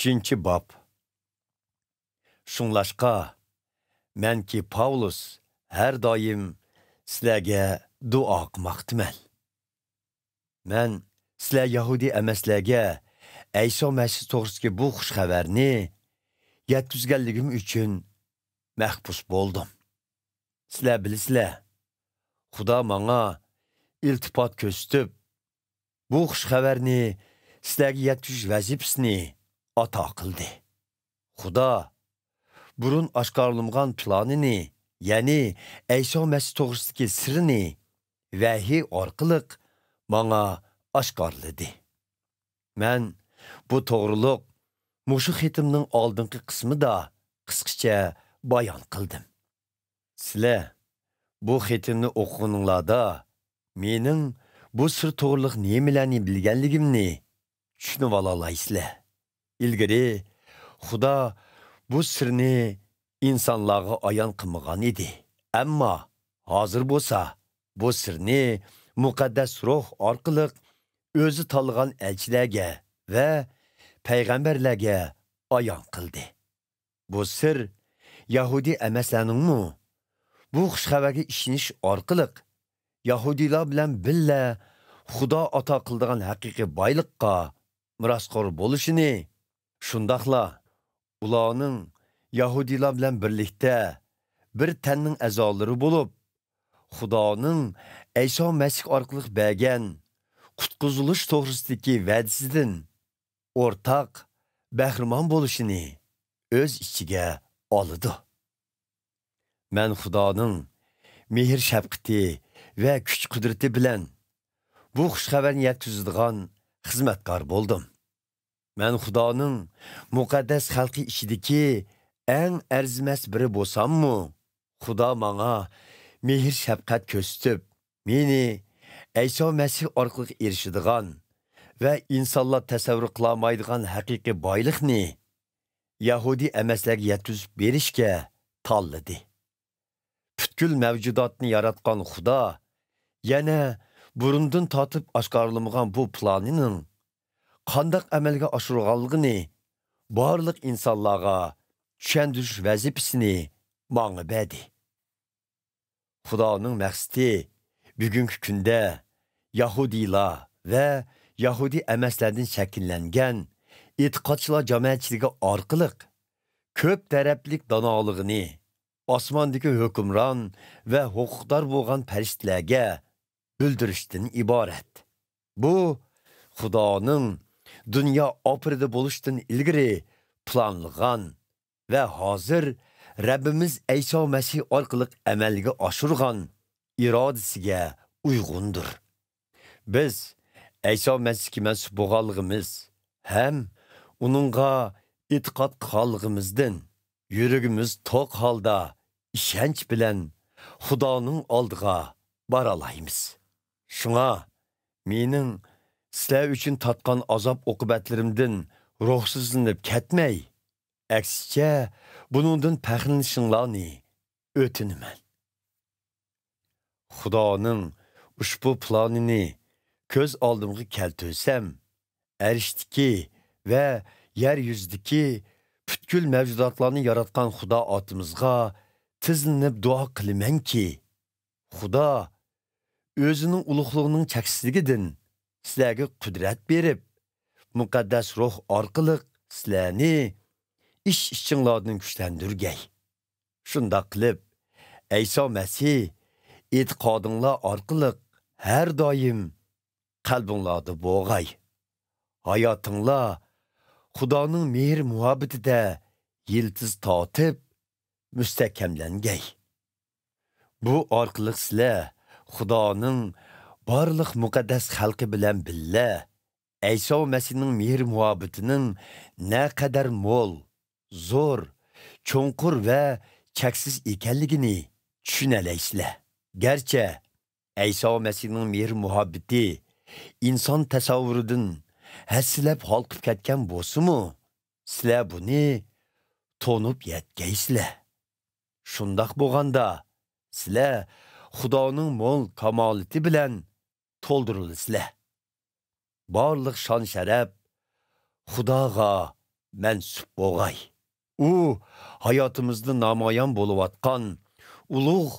3. Bab. Şunlaşqa, mən ki Pavlus hər daim sizlərə dua qılmaqdımən. Mən sizlər Yahudi əməslərə İsa Məsih toğrusundakı bu xuş xəbərini yetkizgənligim üçün məhbus boldum. Sizlər bilisizlər, Xuda mənə iltifat göstərib, bu xuş xəbərini sizlərə yetkiz vəzifəsini ata qıldı. Xuda burun aşkarlanmagan planını, yani İsa Məsih toğrusundakı sırrını vəhiy orqalıq mənə aşkarladı. Mən bu toğruluq muşu xitimnin aldınqı qismida qısqacha bayan qıldım. Sizlər bu xitimni oxuğunuzlarda mening bu sır toğruluq nemalarni bilganligimni tushunib olalaysizlar. İlgari Xuda bu sirni insonlarga ayon qilmagan edi. Ammo hozir bo'lsa bu sirni muqaddas ruh orqali o'zi tanlagan elchilarga va payg'ambarlarga ayon qildi. Bu sir Yahudi emaslarningmi bu xushxabarga ishonish orqali Yahudilar bilan birga Xudo ato qildigan haqiqiy boyliqqa mirosxo'r bo'lishini, shundaqla ularning Yahudilar bilan birlikda bir tanning a'zolari bo'lib, Xudoning İsa Məsih orqali bergan qutquzilish to'g'risidagi va'dasidan o'rtaq bahramon bo'lishini o'z ichiga oldi. Men Xudoning mehr shafqati va kuch-qudrati bilan bu xushxabarni yetkazadigan xizmatkor bo'ldim. Men Xudoning muqaddas xalqi ichidagi eng arzimas biri bo'lsam-mu, Xudo menga mehr shafqat ko'rsatib, meni İsa Məsih orqali erishadigan va insonlar tasavvur qilolmaydigan haqiqiy boyliqni Yahudi emaslarga yetkazib berishga tanladi. Butkul mavjudotni yaratgan Xudo yana burundan tatib oshkorlamagan bu planining qandaq amalga oshirganligini barliq insonlarga tushuntirish vazifasini menga berdi. Xudoning maqsadi bugungi kunda Yahudilar va Yahudi emaslardan shakllangan e'tiqodchilar jamoatchiligi orqali ko'p taraflik donoligini osmondagi hukmron va huquqdor bo'lgan farishtalarga bildirishdan iborat. Bu Xudoning dünya oprida bo'lishdan ilgari planlagan ve hazır Rabbimiz İsa Məsih orqali amalga oshirgan irodasiga uygundur. Biz İsa Məsihga mansub bo'lganligimiz ham uningga e'tiqod qilganligimizdan yuragimiz to'q holda ishonch bilan Xudoning oldiga bora olamiz. Shunga mening sizlar uchun tatgan azob oqibatlarimdan ruhsizlanib ketmay, aksicha buningdan faxrlanishinglarni o'tinaman. Xudoning ushbu planini ko'z oldimga keltirsam, arishdiki va yer yuzidagi butkul mavjudotlarni yaratgan Xudo otimizga tizlanib duo qilamanki, Xudo o'zining ulug'ligining cheksizligidan sizlarga qudrat berib, muqaddas ruh orqali sizlarni ish-ishinglardan kuchlantirgay. Shunda qilib, İsa Məsih e'tiqodinglar orqali har doim qalbinglarda bo'lg'ay. Hayotinglar Xudoning mehr muhabbatida yiltiz tortib, mustahkamlangay. Bu orqali sizlar Xudoning barliq muqaddas xalqi bilan birga İsa Məsihning mehr muhabbatining naqadar mo'l, zo'r, cho'nqur va cheksiz ekanligini tushunalaysizlar. Garchi İsa Məsihning mehr muhabbati inson tasavvuridan hassilab holqib ketgan bo'lsa-mu, sizlar buni to'nib yetgaysizlar. Shundoq bo'lganda sizlar Xudoning mo'l kamolati bilan to'ldirilsizlar. Barliq shon sharaf Xudoga mansub bo'lg'ay. U hayotimizni namoyon bo'layotgan ulug'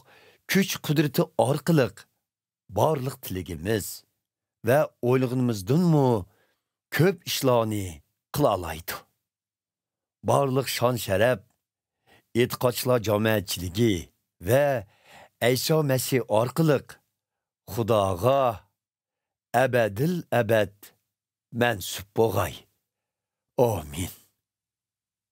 kuch qudrati orqali barliq tilagimiz va o'ylig'imizdanmi ko'p ishlarni qila oladi. Barliq shon sharaf, e'tiqodchilar jamoatchiligi va Ayso Masih orqali Xudoga abadil abad mansub bo'lg'ay. Amin.